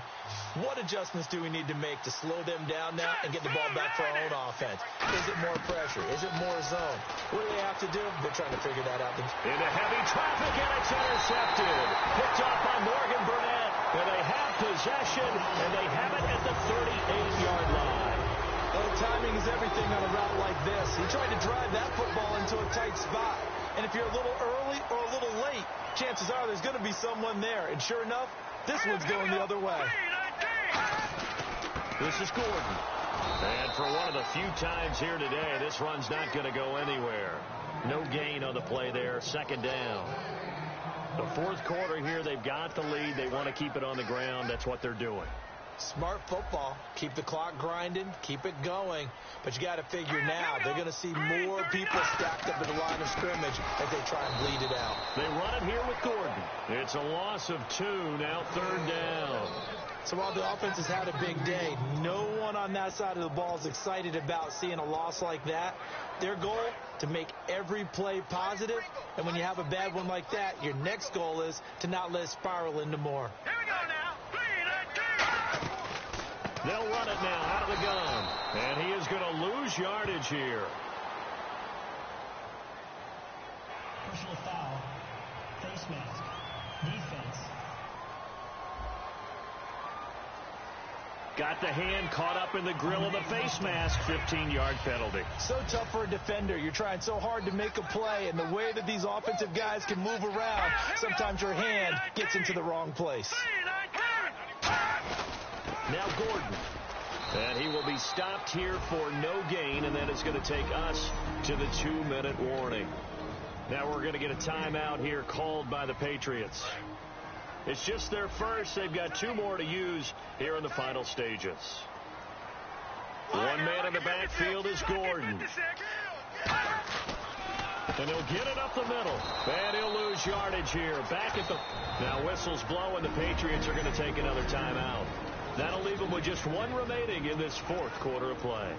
What adjustments do we need to make to slow them down now and get the ball back for our own offense? Is it more pressure? Is it more zone? What do they have to do? They're trying to figure that out. Into heavy traffic, and it's intercepted. Picked off by Morgan Burnett. And they have possession, and they have it at the 38-yard line. Well, timing is everything on a route like this. He tried to drive that football into a tight spot. And if you're a little early or a little late, chances are there's going to be someone there. And sure enough, this one's going the other way. This is Gordon. And for one of the few times here today, this run's not going to go anywhere. No gain on the play there. Second down. The fourth quarter here, they've got the lead. They want to keep it on the ground. That's what they're doing. Smart football. Keep the clock grinding. Keep it going. But you got to figure now they're going to see more people stacked up at the line of scrimmage as they try and bleed it out. They run it here with Gordon. It's a loss of 2. Now third down. So while the offense has had a big day, no one on that side of the ball is excited about seeing a loss like that. Their goal, to make every play positive. And when you have a bad one like that, your next goal is to not let it spiral into more. Here we go now. They'll run it now out of the gun. And he is going to lose yardage here. Personal foul. Face mask. Defense. Got the hand caught up in the grill of the face mask. 15-yard penalty. So tough for a defender. You're trying so hard to make a play, and the way that these offensive guys can move around, sometimes your hand gets into the wrong place. Now Gordon. And he will be stopped here for no gain, and then it's going to take us to the 2-minute warning. Now we're going to get a timeout here called by the Patriots. It's just their first. They've got 2 more to use here in the final stages. One man in the backfield is Gordon. And he'll get it up the middle. And he'll lose yardage here. Back at the... Now whistles blow, and the Patriots are going to take another timeout. That'll leave them with just 1 remaining in this fourth quarter of play.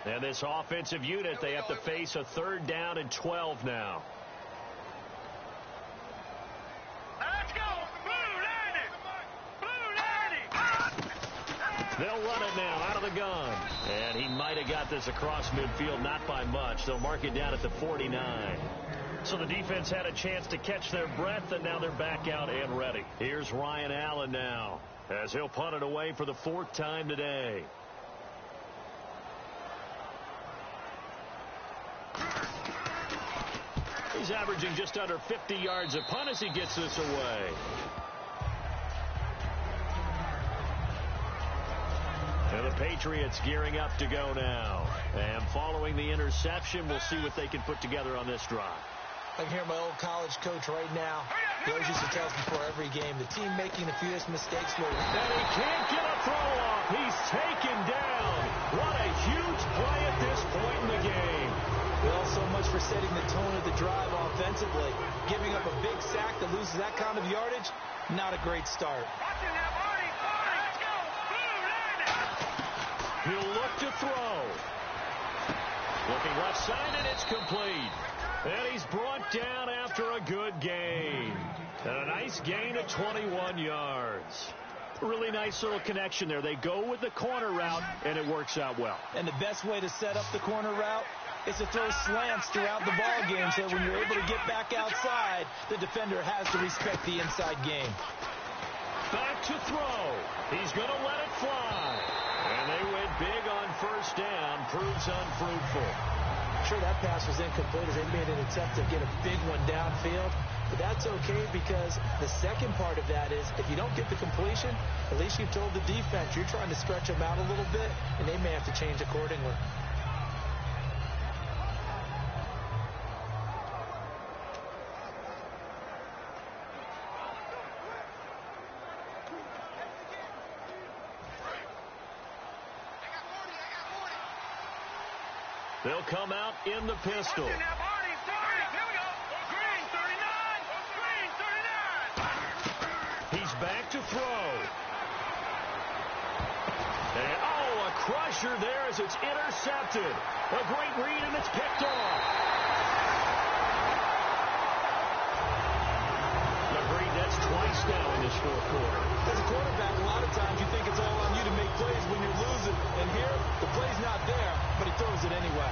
And this offensive unit, they have to face a 3rd down and 12 now. Let's go. They'll run it now out of the gun. And he might have got this across midfield, not by much. They'll mark it down at the 49. So the defense had a chance to catch their breath, and now they're back out and ready. Here's Ryan Allen now, as he'll punt it away for the 4th time today. He's averaging just under 50 yards a punt as he gets this away. And the Patriots gearing up to go now. And following the interception, we'll see what they can put together on this drive. I can hear my old college coach right now. He always used to tell us before every game, the team making the fewest mistakes will win. And he can't get a throw off. He's taken down. What a huge play at this point in the game. Well, so much for setting the tone of the drive offensively. Giving up a big sack that loses that kind of yardage, not a great start. He'll look to throw. Looking left side, and it's complete. And he's brought down after a good gain. And a nice gain of 21 yards. Really nice little connection there. They go with the corner route, and it works out well. And the best way to set up the corner route is to throw slants throughout the ball game so that when you're able to get back outside, the defender has to respect the inside game. Back to throw. He's going to let it fly. And they went big on first down. Proves unfruitful. Sure, that pass was incomplete as they made an attempt to get a big one downfield. But that's okay because the second part of that is if you don't get the completion, at least you've told the defense you're trying to stretch them out a little bit, and they may have to change accordingly. They'll come out in the pistol. back to throw. And, a crusher there as it's intercepted. A great read, and it's picked off. Agreed, that's twice now in this fourth quarter. As a quarterback, a lot of times you think it's all on you to make plays when you're losing. And here, the play's not there, but he throws it anyway.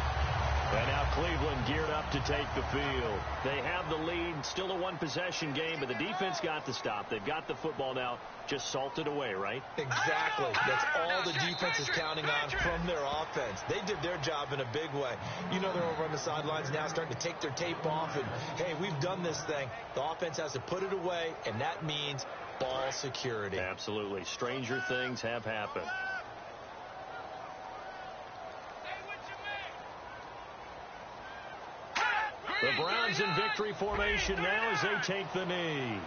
And now Cleveland geared up to take the field. They have the lead. Still a one-possession game, but the defense got the stop. They've got the football now. Just salted away, right? Exactly. That's all the defense is counting on from their offense. They did their job in a big way. You know they're over on the sidelines now starting to take their tape off. And, hey, we've done this thing. The offense has to put it away, and that means ball security. Absolutely. Stranger things have happened. The Browns in victory formation now as they take the knee.